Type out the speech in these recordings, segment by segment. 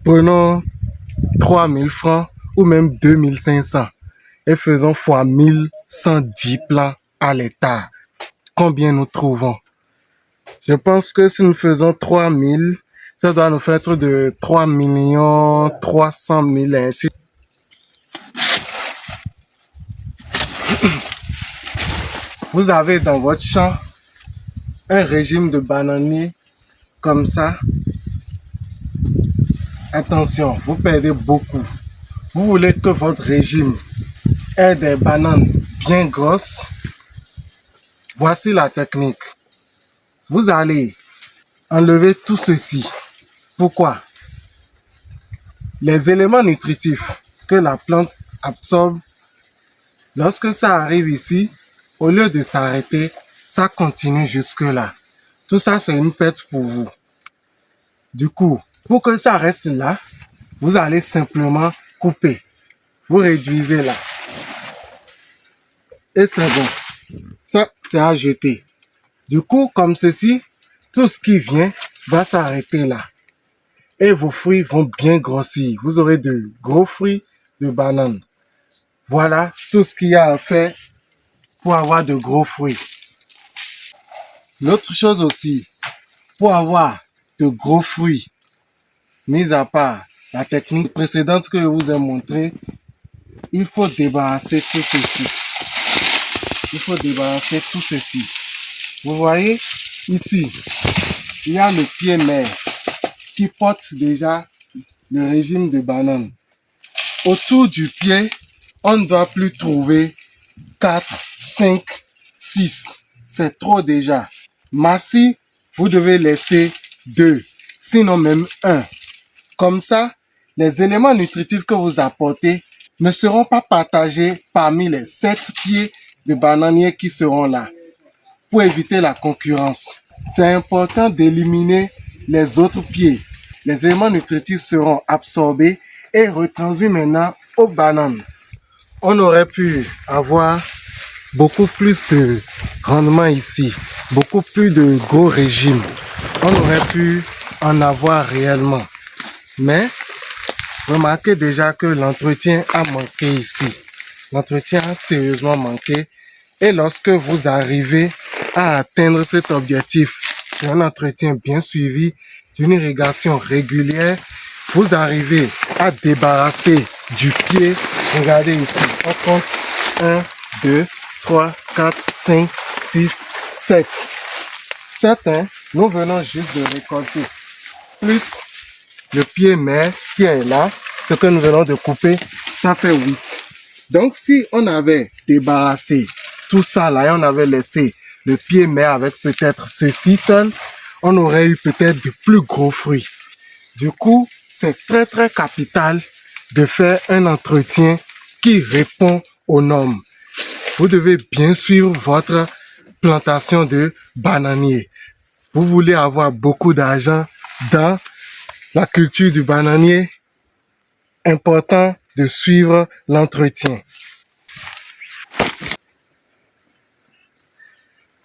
Prenons 3000 francs ou même 2500 et faisons fois 1110 plants à l'hectare. Combien nous trouvons? Je pense que si nous faisons 3000, ça doit nous faire de 3 300 000 ainsi. Vous avez dans votre champ un régime de bananiers comme ça. Attention, vous perdez beaucoup. Vous voulez que votre régime ait des bananes bien grosses. Voici la technique. Vous allez enlever tout ceci. Pourquoi? Les éléments nutritifs que la plante absorbe, lorsque ça arrive ici, au lieu de s'arrêter, ça continue jusque là. Tout ça, c'est une perte pour vous. Du coup, pour que ça reste là, vous allez simplement couper. Vous réduisez là. Et c'est bon. Ça, c'est à jeter. Du coup, comme ceci, tout ce qui vient va s'arrêter là. Et vos fruits vont bien grossir. Vous aurez de gros fruits de bananes. Voilà tout ce qu'il y a à faire pour avoir de gros fruits. L'autre chose aussi, pour avoir de gros fruits, mis à part la technique précédente que je vous ai montrée, il faut débarrasser tout ceci. Il faut débarrasser tout ceci. Vous voyez, ici, il y a le pied mère qui porte déjà le régime de banane. Autour du pied, on ne doit plus trouver 4, 5, 6. C'est trop déjà. Massi, vous devez laisser 2, sinon même 1. Comme ça, les éléments nutritifs que vous apportez ne seront pas partagés parmi les 7 pieds de bananiers qui seront là. Pour éviter la concurrence, c'est important d'éliminer les autres pieds. Les éléments nutritifs seront absorbés et retransmis maintenant aux bananes. On aurait pu avoir beaucoup plus de rendement ici, beaucoup plus de gros régimes. On aurait pu en avoir réellement. Mais remarquez déjà que l'entretien a manqué ici. L'entretien a sérieusement manqué. Et lorsque vous arrivez à atteindre cet objectif, c'est un entretien bien suivi, d'une irrigation régulière, vous arrivez à débarrasser du pied. Regardez ici, on compte 1, 2, 3, 4, 5, 6, 7. 7, nous venons juste de récolter. Plus le pied mère qui est là, ce que nous venons de couper, ça fait 8. Donc si on avait débarrassé tout ça là et on avait laissé le pied mère avec peut-être ceci seul, on aurait eu peut-être de plus gros fruits. Du coup, c'est très capital de faire un entretien qui répond aux normes. Vous devez bien suivre votre plantation de bananiers. Vous voulez avoir beaucoup d'argent dans la culture du bananier, important de suivre l'entretien.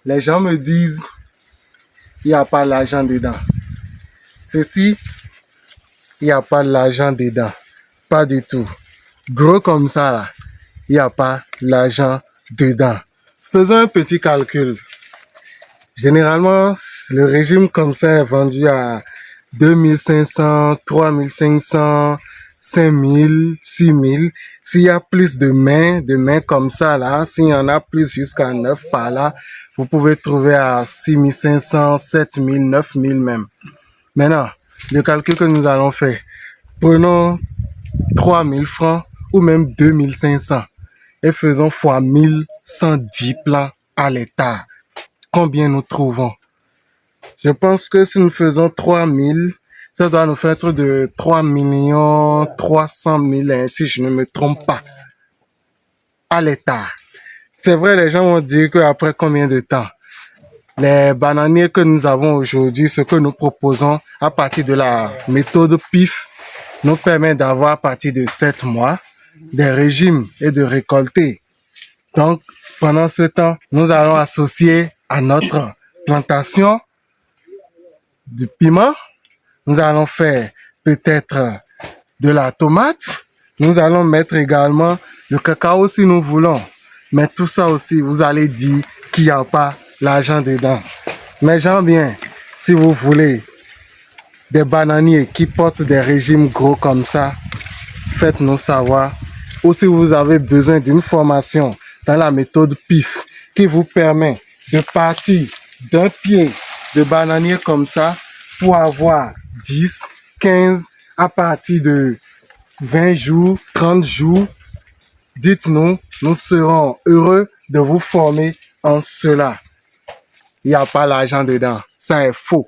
Les gens me disent, il n'y a pas l'argent dedans. Ceci, il n'y a pas l'argent dedans. Pas du tout. Gros comme ça, là, il n'y a pas l'argent dedans. Faisons un petit calcul. Généralement, le régime comme ça est vendu à 2500, 3500, 5000, 6000. S'il y a plus de mains comme ça là, s'il y en a plus jusqu'à 9 par là, vous pouvez trouver à 6500, 7000, 9000 même. Maintenant, le calcul que nous allons faire, prenons 3000 francs ou même 2500 et faisons fois 1110 plants à l'hectare. Combien nous trouvons? Je pense que si nous faisons 3000, ça doit nous faire de 3 300 000, si je ne me trompe pas, à l'hectare. C'est vrai, les gens vont dire qu'après combien de temps? Les bananiers que nous avons aujourd'hui, ce que nous proposons à partir de la méthode PIF, nous permet d'avoir à partir de 7 mois des régimes et de récolter. Donc, pendant ce temps, nous allons associer à notre plantation du piment. Nous allons faire peut-être de la tomate. Nous allons mettre également le cacao si nous voulons. Mais tout ça aussi, vous allez dire qu'il n'y a pas l'argent dedans. Mais j'en bien, si vous voulez des bananiers qui portent des régimes gros comme ça, faites-nous savoir. Ou si vous avez besoin d'une formation dans la méthode PIF qui vous permet de partir d'un pied de bananier comme ça pour avoir 10, 15 à partir de 20 jours, 30 jours, dites-nous, nous serons heureux de vous former en cela. Il n'y a pas l'argent dedans, ça est faux.